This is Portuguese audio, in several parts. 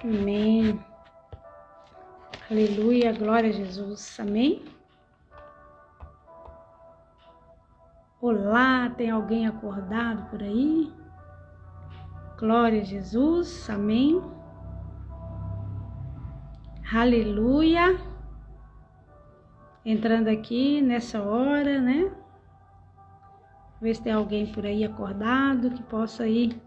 Amém. Aleluia, glória a Jesus. Amém. Olá, tem alguém acordado por aí? Glória a Jesus. Amém. Aleluia. Entrando aqui nessa hora, né? Ver se tem alguém por aí acordado que possa ir.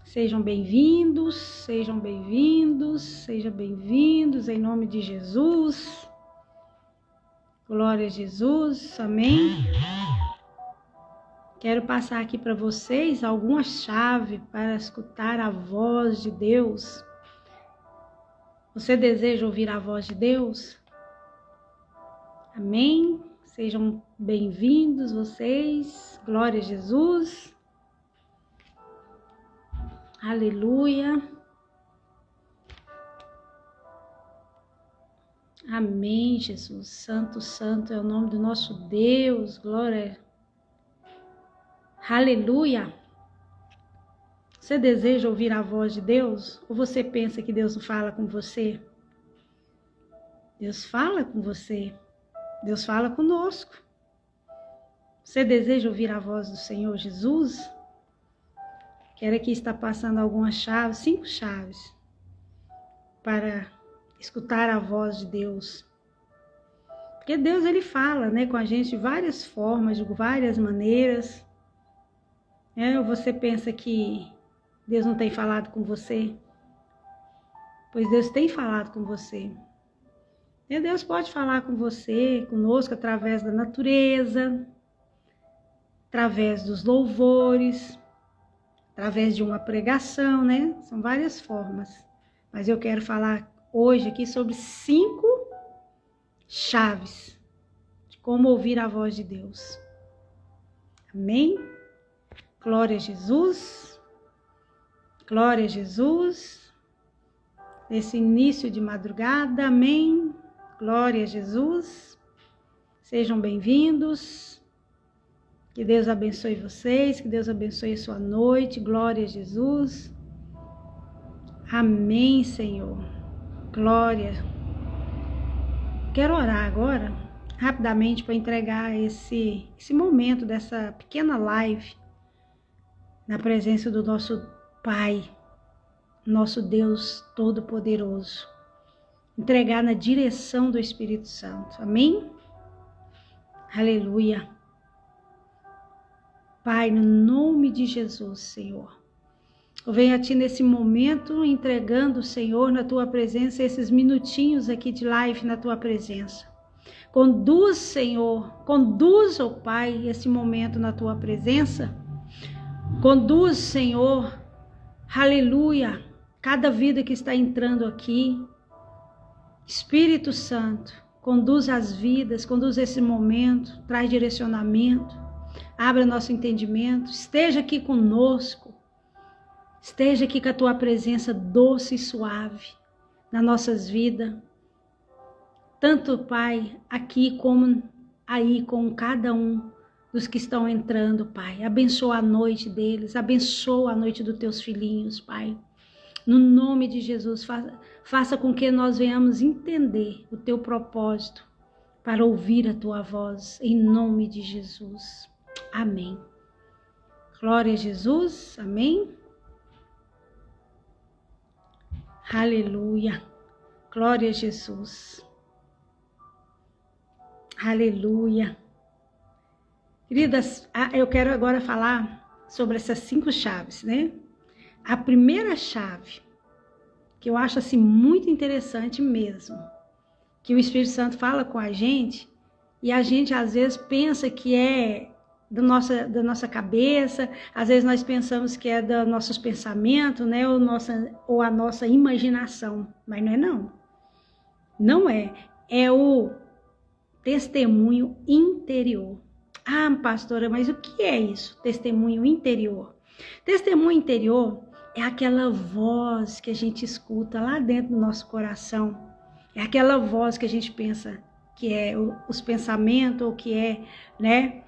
Sejam bem-vindos, sejam bem-vindos, sejam bem-vindos em nome de Jesus. Glória a Jesus, amém. Quero passar aqui para vocês alguma chave para escutar a voz de Deus. Você deseja ouvir a voz de Deus? Amém. Sejam bem-vindos vocês. Glória a Jesus. Aleluia. Amém, Jesus. Santo, santo é o nome do nosso Deus. Glória. Aleluia. Você deseja ouvir a voz de Deus? Ou você pensa que Deus não fala com você? Deus fala com você. Deus fala conosco. Você deseja ouvir a voz do Senhor Jesus? Quero aqui estar passando algumas chaves, 5 chaves, para escutar a voz de Deus. Porque Deus, Ele fala, né, com a gente de várias formas, de várias maneiras. Ou você pensa que Deus não tem falado com você? Pois Deus tem falado com você. E Deus pode falar com você, conosco, através da natureza, através dos louvores, através de uma pregação, né? São várias formas. Mas eu quero falar hoje aqui sobre 5 chaves de como ouvir a voz de Deus. Amém? Glória a Jesus. Glória a Jesus. Nesse início de madrugada, amém? Glória a Jesus. Sejam bem-vindos. Que Deus abençoe vocês, que Deus abençoe a sua noite. Glória a Jesus. Amém, Senhor. Glória. Quero orar agora, rapidamente, para entregar esse momento dessa pequena live na presença do nosso Pai, nosso Deus Todo-Poderoso. Entregar na direção do Espírito Santo. Amém? Aleluia. Pai, no nome de Jesus, Senhor, eu venho a Ti nesse momento entregando, Senhor, na Tua presença, esses minutinhos aqui de live na Tua presença. Conduz, Senhor, conduz, ó Pai, esse momento na Tua presença. Conduz, Senhor, aleluia, cada vida que está entrando aqui. Espírito Santo, conduz as vidas, conduz esse momento, traz direcionamento. Abra nosso entendimento, esteja aqui conosco, esteja aqui com a Tua presença doce e suave nas nossas vidas, tanto, Pai, aqui como aí com cada um dos que estão entrando, Pai. Abençoa a noite deles, abençoa a noite dos Teus filhinhos, Pai. No nome de Jesus, faça com que nós venhamos entender o Teu propósito para ouvir a Tua voz, em nome de Jesus. Amém. Glória a Jesus. Amém. Aleluia. Glória a Jesus. Aleluia. Queridas, eu quero agora falar sobre essas 5 chaves, né? A primeira chave, que eu acho assim muito interessante mesmo, que o Espírito Santo fala com a gente e a gente às vezes pensa que é da nossa cabeça, às vezes nós pensamos que é dos nossos pensamentos, né, ou a nossa imaginação, mas não é não. Não é, é o testemunho interior. Ah, pastora, mas o que é isso, testemunho interior? Testemunho interior é aquela voz que a gente escuta lá dentro do nosso coração, é aquela voz que a gente pensa que é os pensamentos, ou que é, né,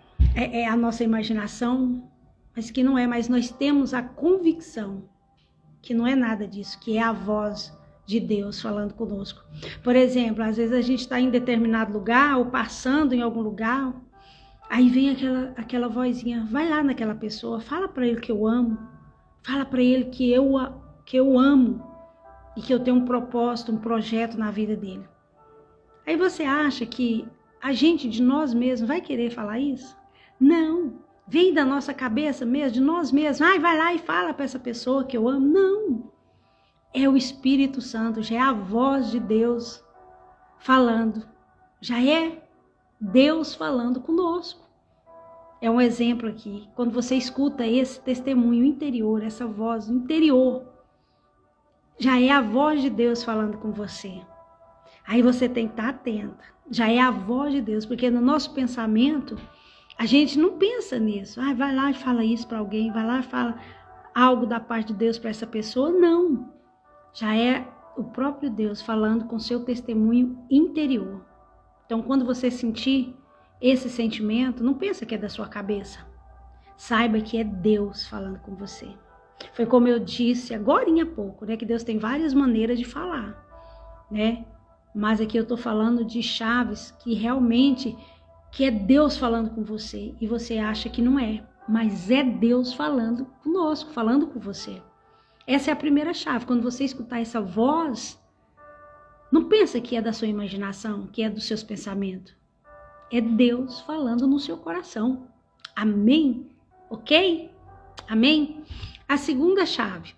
a nossa imaginação, mas que não é, mas nós temos a convicção que não é nada disso, que é a voz de Deus falando conosco. Por exemplo, às vezes a gente está em determinado lugar ou passando em algum lugar, aí vem aquela vozinha, vai lá naquela pessoa, fala para ele que eu amo, fala para ele que eu amo e que eu tenho um propósito, um projeto na vida dele. Aí você acha que a gente de nós mesmos vai querer falar isso? Não. Vem da nossa cabeça mesmo, de nós mesmos. Vai lá e fala para essa pessoa que eu amo. Não. É o Espírito Santo, já é a voz de Deus falando. Já é Deus falando conosco. É um exemplo aqui. Quando você escuta esse testemunho interior, essa voz interior, já é a voz de Deus falando com você. Aí você tem que estar atenta. Já é a voz de Deus, porque no nosso pensamento, a gente não pensa nisso. Vai lá e fala isso para alguém, vai lá e fala algo da parte de Deus para essa pessoa. Não. Já é o próprio Deus falando com seu testemunho interior. Então, quando você sentir esse sentimento, não pensa que é da sua cabeça. Saiba que é Deus falando com você. Foi como eu disse agorinha há pouco, né? Que Deus tem várias maneiras de falar, né? Mas aqui eu estou falando de chaves que realmente que é Deus falando com você e você acha que não é, mas é Deus falando conosco, falando com você. Essa é a primeira chave. Quando você escutar essa voz, não pensa que é da sua imaginação, que é dos seus pensamentos. É Deus falando no seu coração. Amém? Ok? Amém? A segunda chave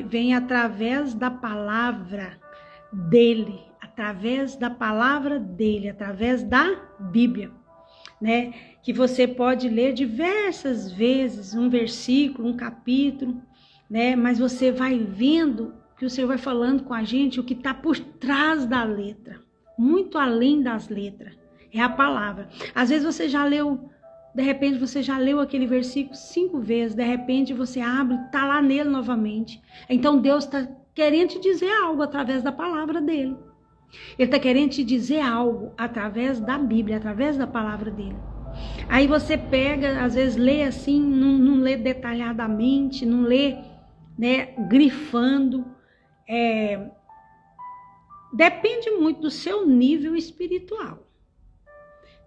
vem através da palavra dele, através da Bíblia, né? Que você pode ler diversas vezes um versículo, um capítulo, né? Mas você vai vendo que o Senhor vai falando com a gente o que está por trás da letra, muito além das letras, é a palavra. Às vezes você já leu, de repente você já leu aquele versículo 5 vezes, de repente você abre, está lá nele novamente. Então Deus está querendo te dizer algo através da palavra dele. Ele está querendo te dizer algo através da Bíblia, através da palavra dele. Aí você pega, às vezes lê assim, não lê detalhadamente, não lê, né, grifando. Depende muito do seu nível espiritual.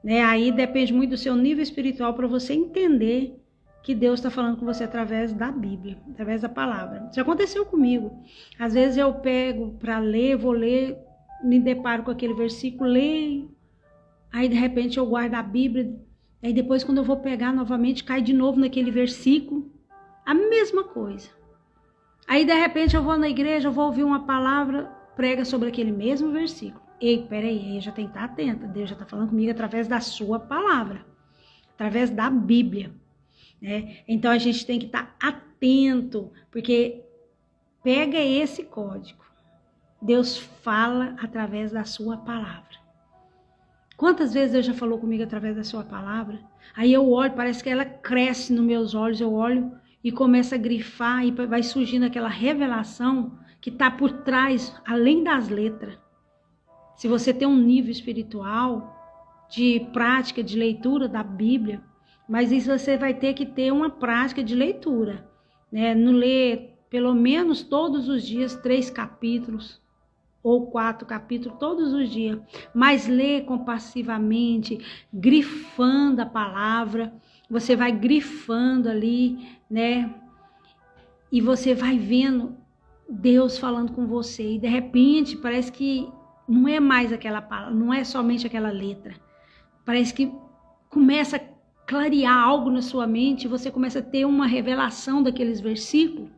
Né? Aí depende muito do seu nível espiritual para você entender que Deus está falando com você através da Bíblia, através da palavra. Isso aconteceu comigo. Às vezes eu pego para ler, vou ler, me deparo com aquele versículo, leio, aí de repente eu guardo a Bíblia, aí depois quando eu vou pegar novamente, cai de novo naquele versículo, a mesma coisa. Aí de repente eu vou na igreja, eu vou ouvir uma palavra, prega sobre aquele mesmo versículo. Ei, peraí, eu já tenho que estar atenta, Deus já está falando comigo através da sua palavra, através da Bíblia. Né? Então a gente tem que estar atento, porque pega esse código. Deus fala através da sua palavra. Quantas vezes Deus já falou comigo através da sua palavra? Aí eu olho, parece que ela cresce nos meus olhos, eu olho e começo a grifar e vai surgindo aquela revelação que está por trás, além das letras. Se você tem um nível espiritual de prática, de leitura da Bíblia, mas isso você vai ter que ter uma prática de leitura, né? Não ler pelo menos todos os dias 3 capítulos ou 4 capítulos todos os dias, mas ler compassivamente, grifando a palavra, você vai grifando ali, né? E você vai vendo Deus falando com você e de repente parece que não é mais aquela palavra, não é somente aquela letra, parece que começa a clarear algo na sua mente, você começa a ter uma revelação daqueles versículos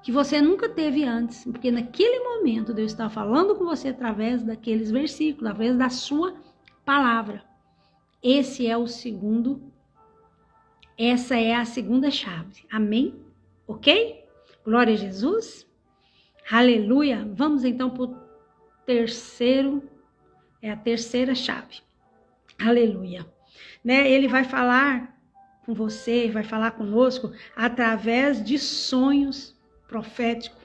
que você nunca teve antes, porque naquele momento Deus está falando com você através daqueles versículos, através da sua palavra. Essa é a segunda chave, amém? Ok? Glória a Jesus, aleluia. Vamos então para o terceiro, é a terceira chave, aleluia. Né? Ele vai falar com você, vai falar conosco através de sonhos proféticos.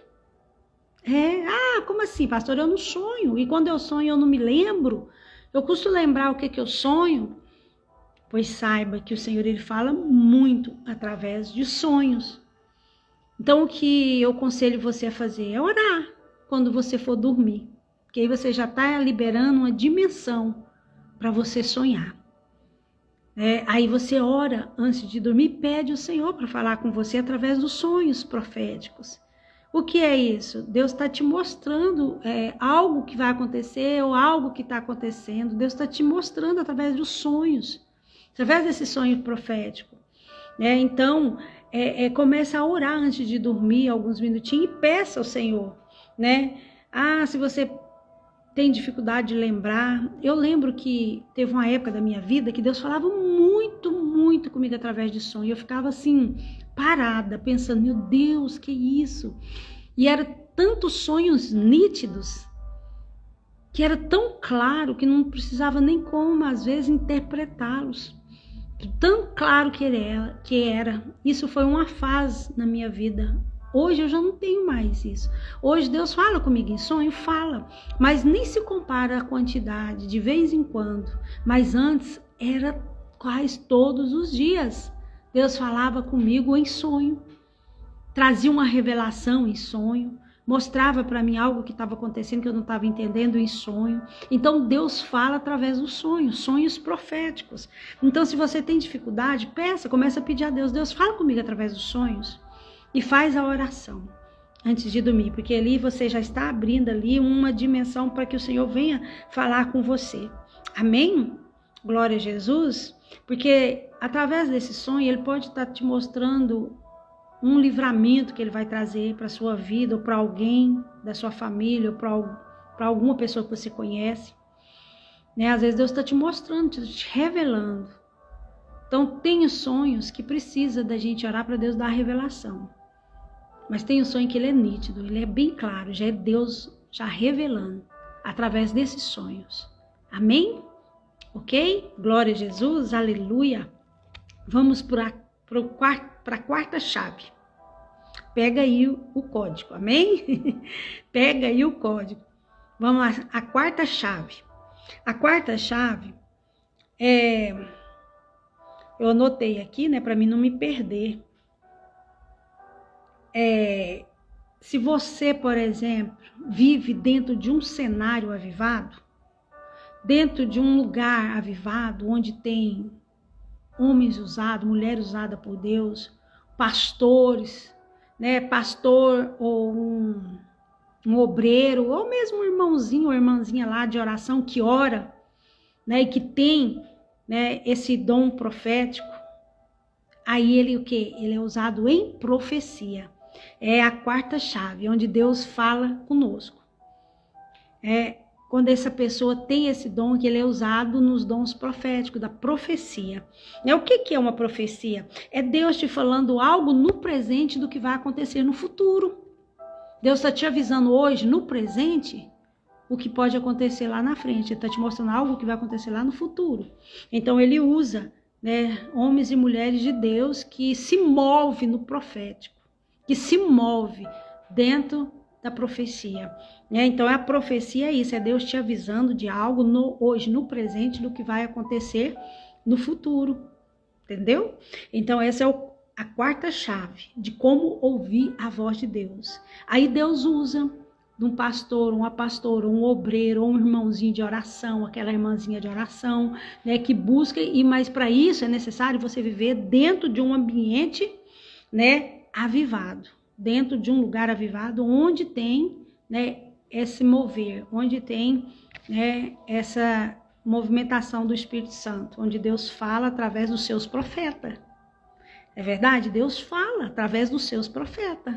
Como assim, pastor? Eu não sonho. E quando eu sonho, eu não me lembro. Eu costumo lembrar o que eu sonho. Pois saiba que o Senhor ele fala muito através de sonhos. Então, o que eu aconselho você a fazer é orar quando você for dormir, porque aí você já está liberando uma dimensão para você sonhar. Aí você ora antes de dormir, pede ao Senhor para falar com você através dos sonhos proféticos. O que é isso? Deus está te mostrando algo que vai acontecer ou algo que está acontecendo. Deus está te mostrando através dos sonhos, através desse sonho profético. Então, começa a orar antes de dormir alguns minutinhos e peça ao Senhor. Se você tem dificuldade de lembrar, eu lembro que teve uma época da minha vida que Deus falava muito, muito comigo através de sonho. Eu ficava assim, parada, pensando, meu Deus, que isso? E eram tantos sonhos nítidos, que era tão claro que não precisava nem como, às vezes, interpretá-los. Tão claro que era. Isso foi uma fase na minha vida. Hoje eu já não tenho mais isso. Hoje Deus fala comigo em sonho, fala, mas nem se compara a quantidade, de vez em quando. Mas antes era quase todos os dias. Deus falava comigo em sonho, trazia uma revelação em sonho, mostrava para mim algo que estava acontecendo que eu não estava entendendo em sonho. Então Deus fala através dos sonhos, sonhos proféticos. Então se você tem dificuldade, começa a pedir a Deus, Deus fala comigo através dos sonhos. E faz a oração antes de dormir, porque ali você já está abrindo ali uma dimensão para que o Senhor venha falar com você. Amém? Glória a Jesus. Porque através desse sonho, Ele pode estar te mostrando um livramento que Ele vai trazer para a sua vida, ou para alguém da sua família, ou para alguma pessoa que você conhece. Às vezes Deus está te mostrando, te revelando. Então tem os sonhos que precisa da gente orar para Deus dar a revelação. Mas tem um sonho que ele é nítido, ele é bem claro, já é Deus já revelando através desses sonhos. Amém? Ok? Glória a Jesus, aleluia. Vamos para a quarta chave. Pega aí o código, amém? Pega aí o código. Vamos lá, a quarta chave. A quarta chave eu anotei aqui, para mim não me perder. Se você, por exemplo, vive dentro de um cenário avivado, dentro de um lugar avivado, onde tem homens usados, mulheres usadas por Deus, pastores, pastor ou um obreiro, ou mesmo um irmãozinho ou irmãzinha lá de oração que ora, e que tem esse dom profético, aí ele o quê? Ele é usado em profecia. É a quarta chave, onde Deus fala conosco. Quando essa pessoa tem esse dom, que ele é usado nos dons proféticos, da profecia. O que é uma profecia? É Deus te falando algo no presente do que vai acontecer no futuro. Deus está te avisando hoje, no presente, o que pode acontecer lá na frente. Ele está te mostrando algo que vai acontecer lá no futuro. Então ele usa homens e mulheres de Deus que se movem no profético, que se move dentro da profecia. Então a profecia é isso, é Deus te avisando de algo hoje, no presente, do que vai acontecer no futuro. Entendeu? Então essa é a quarta chave de como ouvir a voz de Deus. Aí Deus usa de um pastor, uma pastora, um obreiro, ou um irmãozinho de oração, aquela irmãzinha de oração, que busca, mas para isso é necessário você viver dentro de um ambiente, avivado, dentro de um lugar avivado, onde tem, esse mover, onde tem, essa movimentação do Espírito Santo, onde Deus fala através dos seus profetas. É verdade? Deus fala através dos seus profetas.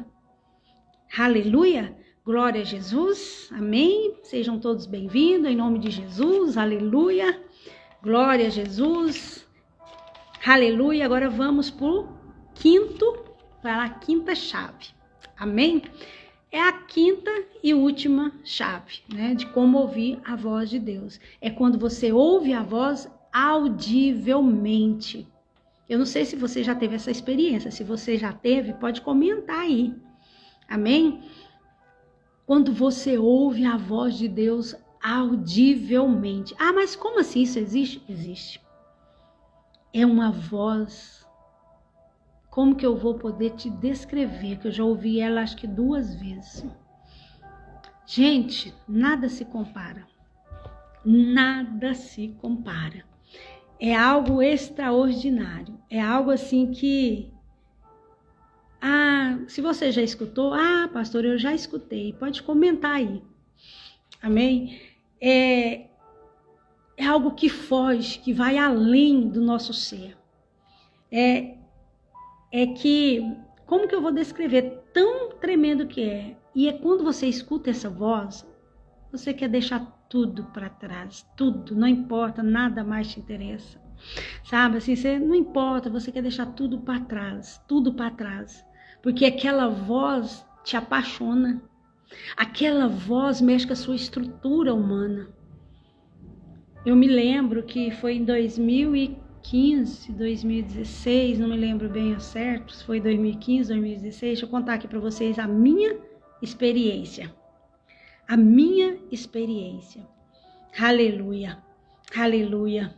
Aleluia! Glória a Jesus, amém? Sejam todos bem-vindos, em nome de Jesus, aleluia, glória a Jesus, aleluia. Agora vamos para a quinta chave, amém? É a quinta e última chave, de como ouvir a voz de Deus. É quando você ouve a voz audivelmente. Eu não sei se você já teve essa experiência, se você já teve, pode comentar aí, amém? Quando você ouve a voz de Deus audivelmente. Ah, mas como assim isso existe? Existe. É uma voz como que eu vou poder te descrever, que eu já ouvi ela acho que 2 vezes. Gente, nada se compara. Nada se compara. É algo extraordinário. É algo assim que... se você já escutou, pastor, eu já escutei. Pode comentar aí. Amém? É algo que foge, que vai além do nosso ser. Que, como que eu vou descrever? Tão tremendo que é. E é quando você escuta essa voz, você quer deixar tudo para trás, tudo, não importa, nada mais te interessa. Sabe, assim, não importa, você quer deixar tudo para trás, porque aquela voz te apaixona, aquela voz mexe com a sua estrutura humana. Eu me lembro que foi em 2015, 2016, não me lembro bem ao certo, se foi 2015, 2016, deixa eu contar aqui para vocês a minha experiência. Aleluia, aleluia.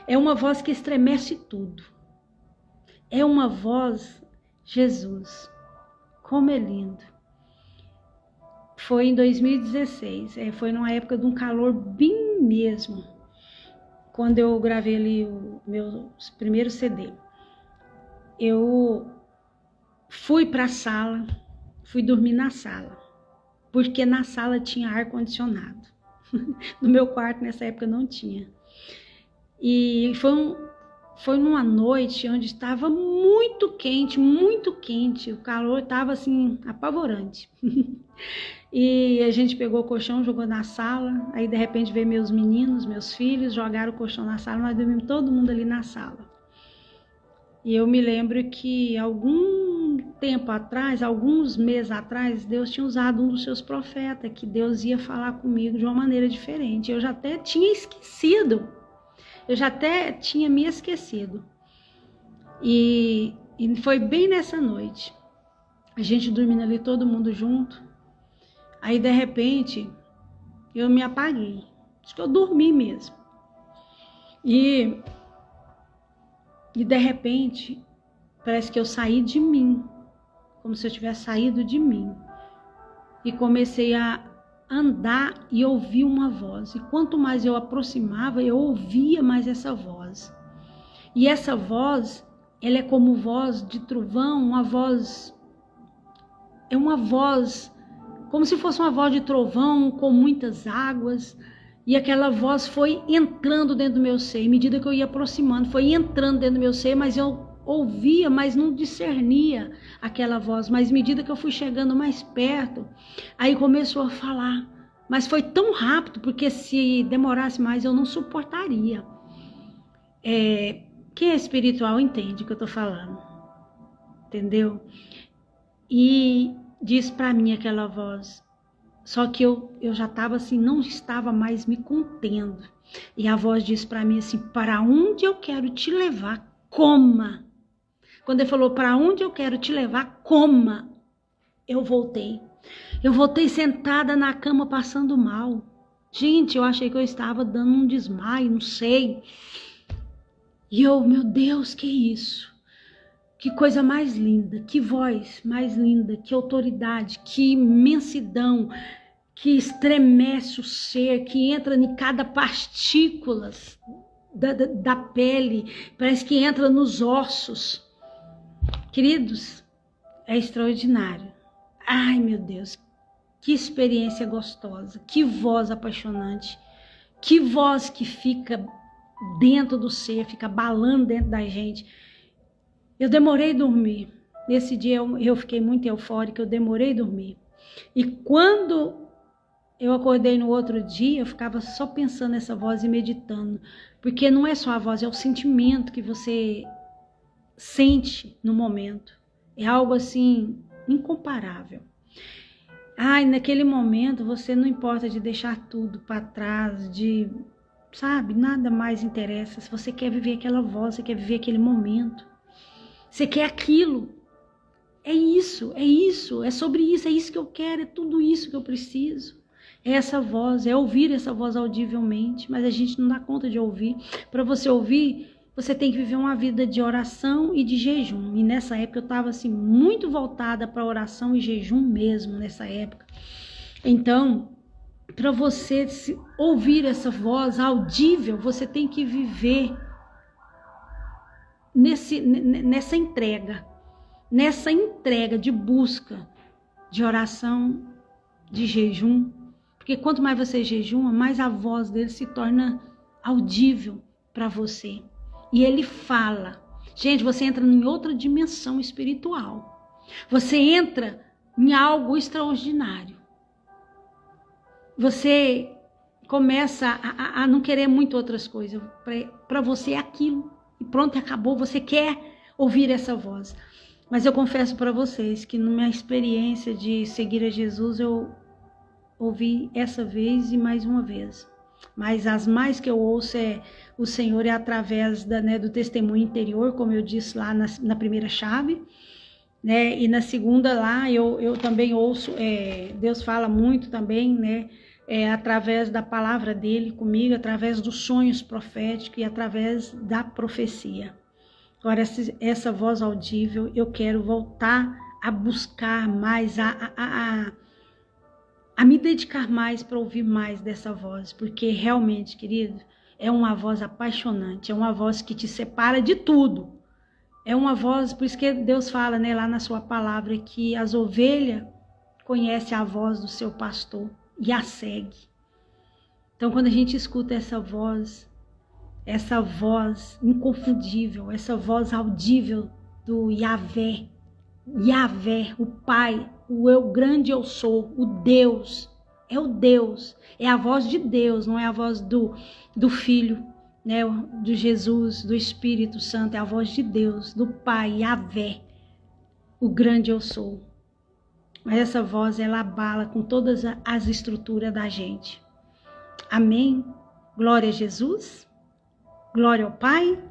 É uma voz que estremece tudo. É uma voz, Jesus, como é lindo. Foi em 2016, foi numa época de um calor bem mesmo, quando eu gravei ali o meu primeiro CD. Eu fui para a sala, fui dormir na sala, porque na sala tinha ar-condicionado. No meu quarto nessa época não tinha. E foi numa noite onde estava muito quente, o calor estava assim apavorante. E a gente pegou o colchão, jogou na sala, aí de repente veio meus meninos, meus filhos, jogaram o colchão na sala, nós dormimos todo mundo ali na sala. E eu me lembro que algum tempo atrás, alguns meses atrás, Deus tinha usado um dos seus profetas, que Deus ia falar comigo de uma maneira diferente. Eu já até tinha esquecido. Eu já até tinha me esquecido. E foi bem nessa noite. A gente dormindo ali, todo mundo junto. Aí, de repente, eu me apaguei. Acho que eu dormi mesmo. E de repente, parece que eu saí de mim. Como se eu tivesse saído de mim. E comecei a andar e ouvir uma voz. E quanto mais eu aproximava, eu ouvia mais essa voz. E essa voz, ela é como voz de trovão, uma voz... É uma voz, como se fosse uma voz de trovão, com muitas águas. E aquela voz foi entrando dentro do meu ser. À medida que eu ia aproximando, foi entrando dentro do meu ser, mas eu ouvia, mas não discernia aquela voz. Mas à medida que eu fui chegando mais perto, aí começou a falar. Mas foi tão rápido, porque se demorasse mais eu não suportaria. Quem é espiritual entende o que eu tô falando. Entendeu? E diz para mim aquela voz. Só que eu já estava assim, não estava mais me contendo. E a voz disse para mim assim, para onde eu quero te levar, coma. Quando ele falou, para onde eu quero te levar, coma. Eu voltei. Eu voltei sentada na cama passando mal. Gente, eu achei que eu estava dando um desmaio, não sei. E eu, meu Deus, que isso? Que coisa mais linda, que voz mais linda, que autoridade, que imensidão, que estremece o ser, que entra em cada partícula da pele, parece que entra nos ossos. Queridos, é extraordinário. Ai, meu Deus, que experiência gostosa, que voz apaixonante, que voz que fica dentro do ser, fica balando dentro da gente. Eu demorei a dormir. Nesse dia eu fiquei muito eufórica, eu demorei a dormir. E quando eu acordei no outro dia, eu ficava só pensando nessa voz e meditando. Porque não é só a voz, é o sentimento que você sente no momento. É algo assim, incomparável. Ai, naquele momento você não importa de deixar tudo para trás, sabe, nada mais interessa. Se você quer viver aquela voz, você quer viver aquele momento. Você quer aquilo. É isso, é sobre isso, é isso que eu quero, é tudo isso que eu preciso. É essa voz, é ouvir essa voz audivelmente, mas a gente não dá conta de ouvir. Para você ouvir, você tem que viver uma vida de oração e de jejum. E nessa época eu estava assim, muito voltada para oração e jejum mesmo, nessa época. Então, para você ouvir essa voz audível, você tem que viver nessa entrega de busca, de oração, de jejum. Porque quanto mais você jejuma, mais a voz dele se torna audível para você. E ele fala. Gente, você entra em outra dimensão espiritual. Você entra em algo extraordinário. Você começa a não querer muito outras coisas. Para você é aquilo. E pronto, acabou. Você quer ouvir essa voz. Mas eu confesso para vocês que na minha experiência de seguir a Jesus, eu ouvi essa vez e mais uma vez. Mas as mais que eu ouço o Senhor é através do testemunho interior, como eu disse lá na primeira chave, né? E na segunda lá eu também ouço, Deus fala muito também, né? Através da palavra dele comigo, através dos sonhos proféticos e através da profecia. Agora, essa voz audível, eu quero voltar a buscar mais, a me dedicar mais para ouvir mais dessa voz, porque realmente, querido, é uma voz apaixonante, é uma voz que te separa de tudo. É uma voz, por isso que Deus fala, né, lá na sua palavra, que as ovelhas conhecem a voz do seu pastor e a segue. Então, quando a gente escuta essa voz inconfundível, essa voz audível do Yahvé, o Pai, o eu grande eu sou, o Deus, é a voz de Deus, não é a voz do Filho, né, do Jesus, do Espírito Santo, é a voz de Deus, do Pai, Yahvé, o grande eu sou. Mas essa voz, ela abala com todas as estruturas da gente. Amém? Glória a Jesus, glória ao Pai.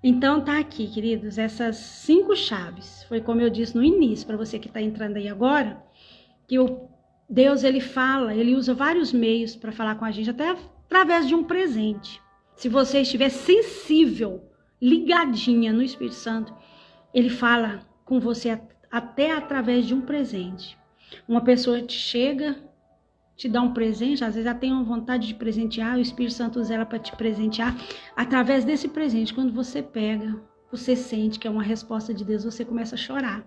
Então tá aqui, queridos, essas 5 chaves. Foi como eu disse no início, para você que está entrando aí agora, que Deus, ele fala, ele usa vários meios para falar com a gente, até através de um presente. Se você estiver sensível, ligadinha no Espírito Santo, ele fala com você até através de um presente. Uma pessoa te chega, te dá um presente, às vezes ela tem uma vontade de presentear, o Espírito Santo usa ela para te presentear. Através desse presente, quando você pega, você sente que é uma resposta de Deus, você começa a chorar.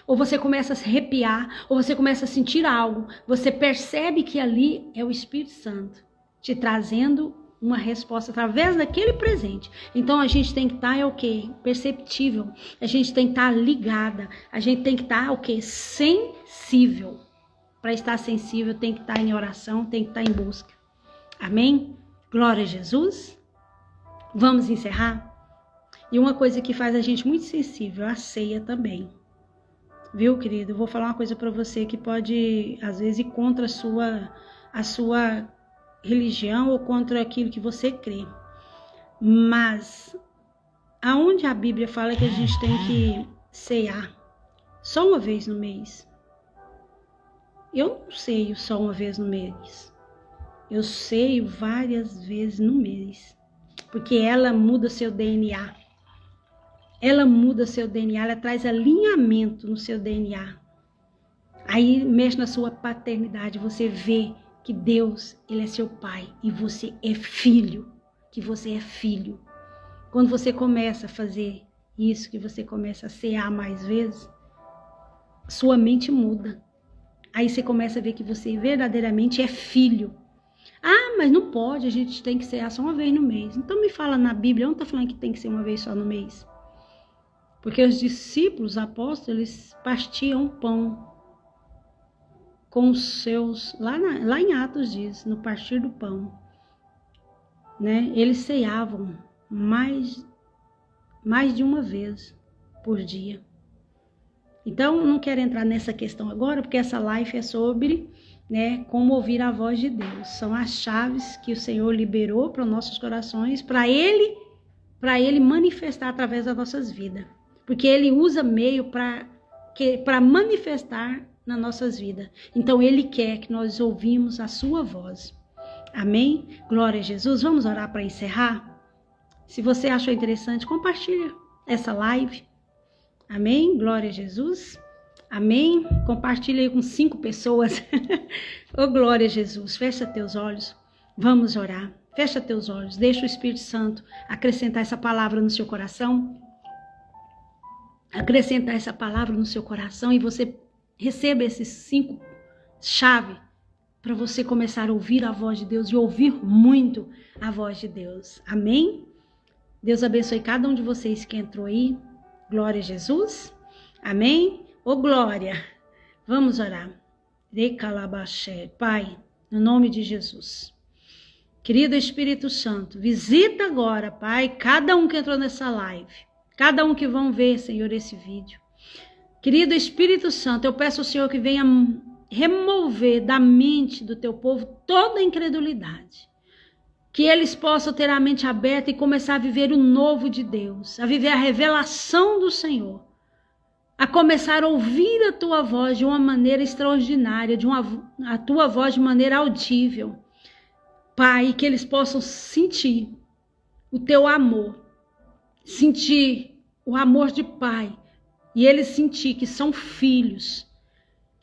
Ou você começa a se arrepiar, ou você começa a sentir algo. Você percebe que ali é o Espírito Santo te trazendo uma resposta através daquele presente. Então a gente tem que estar, o quê? Perceptível. A gente tem que estar ligada. A gente tem que estar, o quê? Sensível. Para estar sensível, tem que estar em oração, tem que estar em busca. Amém? Glória a Jesus. Vamos encerrar? E uma coisa que faz a gente muito sensível, a ceia também. Viu, querido? Eu vou falar uma coisa para você que pode, às vezes, ir contra a sua religião ou contra aquilo que você crê. Mas, aonde a Bíblia fala que a gente tem que cear só uma vez no mês? Eu não ceio só uma vez no mês. Eu ceio várias vezes no mês. Porque ela muda seu DNA. Ela muda seu DNA, ela traz alinhamento no seu DNA. Aí mexe na sua paternidade, você vê que Deus, ele é seu pai e você é filho, que você é filho. Quando você começa a fazer isso, que você começa a cear mais vezes, sua mente muda. Aí você começa a ver que você verdadeiramente é filho. Ah, mas não pode, a gente tem que cear só uma vez no mês. Então me fala na Bíblia, onde está falando que tem que ser uma vez só no mês? Porque os discípulos, os apóstolos, eles partiam pão com os seus, lá em Atos diz, no partir do pão, né? Eles ceiavam mais de uma vez por dia. Então, eu não quero entrar nessa questão agora, porque essa live é sobre, né, como ouvir a voz de Deus. São as chaves que o Senhor liberou para os nossos corações, para Ele manifestar através das nossas vidas. Porque Ele usa meio para manifestar nas nossas vidas. Então, Ele quer que nós ouvimos a sua voz. Amém? Glória a Jesus. Vamos orar para encerrar? Se você achou interessante, compartilha essa live. Amém? Glória a Jesus. Amém? Compartilha aí com 5 pessoas. Oh, glória a Jesus. Fecha teus olhos. Vamos orar. Fecha teus olhos. Deixa o Espírito Santo acrescentar essa palavra no seu coração. Acrescentar essa palavra no seu coração e você receba esses 5 chaves para você começar a ouvir a voz de Deus e ouvir muito a voz de Deus. Amém? Deus abençoe cada um de vocês que entrou aí. Glória a Jesus. Amém? Ô glória. Vamos orar. Pai, no nome de Jesus. Querido Espírito Santo, visita agora, Pai, cada um que entrou nessa live. Cada um que vão ver, Senhor, esse vídeo. Querido Espírito Santo, eu peço ao Senhor que venha remover da mente do teu povo toda a incredulidade. Que eles possam ter a mente aberta e começar a viver o novo de Deus, a viver a revelação do Senhor, a começar a ouvir a tua voz de uma maneira extraordinária, a tua voz de maneira audível. Pai, que eles possam sentir o teu amor, sentir o amor de Pai, e eles sentir que são filhos,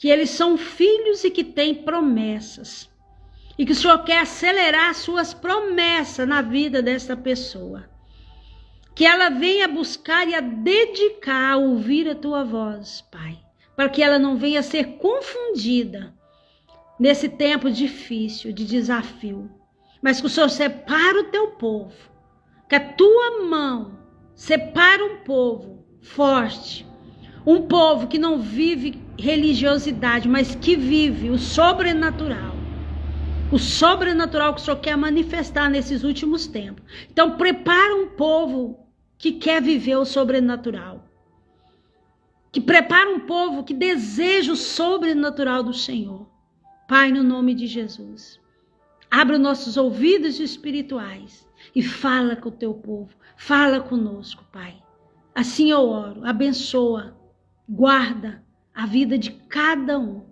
e que têm promessas, e que o Senhor quer acelerar suas promessas na vida dessa pessoa, que ela venha buscar e a dedicar a ouvir a tua voz, Pai, para que ela não venha ser confundida nesse tempo difícil, de desafio, mas que o Senhor separe o teu povo, que a tua mão separa um povo forte, um povo que não vive religiosidade, mas que vive o sobrenatural que o Senhor quer manifestar nesses últimos tempos. Então prepara um povo que quer viver o sobrenatural, que prepara um povo que deseja o sobrenatural do Senhor. Pai, no nome de Jesus, abre os nossos ouvidos espirituais e fala com o teu povo, fala conosco, Pai. Assim eu oro, abençoa, guarda a vida de cada um,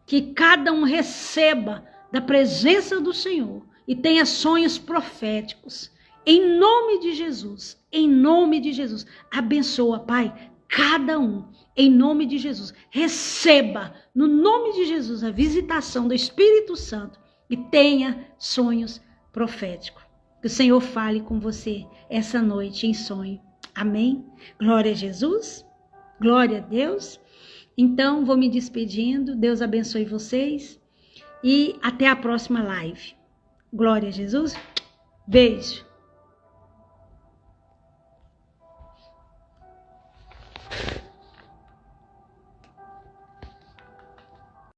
que cada um receba da presença do Senhor e tenha sonhos proféticos, em nome de Jesus, abençoa, Pai, cada um, em nome de Jesus, receba, no nome de Jesus, a visitação do Espírito Santo e tenha sonhos proféticos. Que o Senhor fale com você essa noite em sonho. Amém? Glória a Jesus. Glória a Deus. Então, vou me despedindo. Deus abençoe vocês. E até a próxima live. Glória a Jesus. Beijo.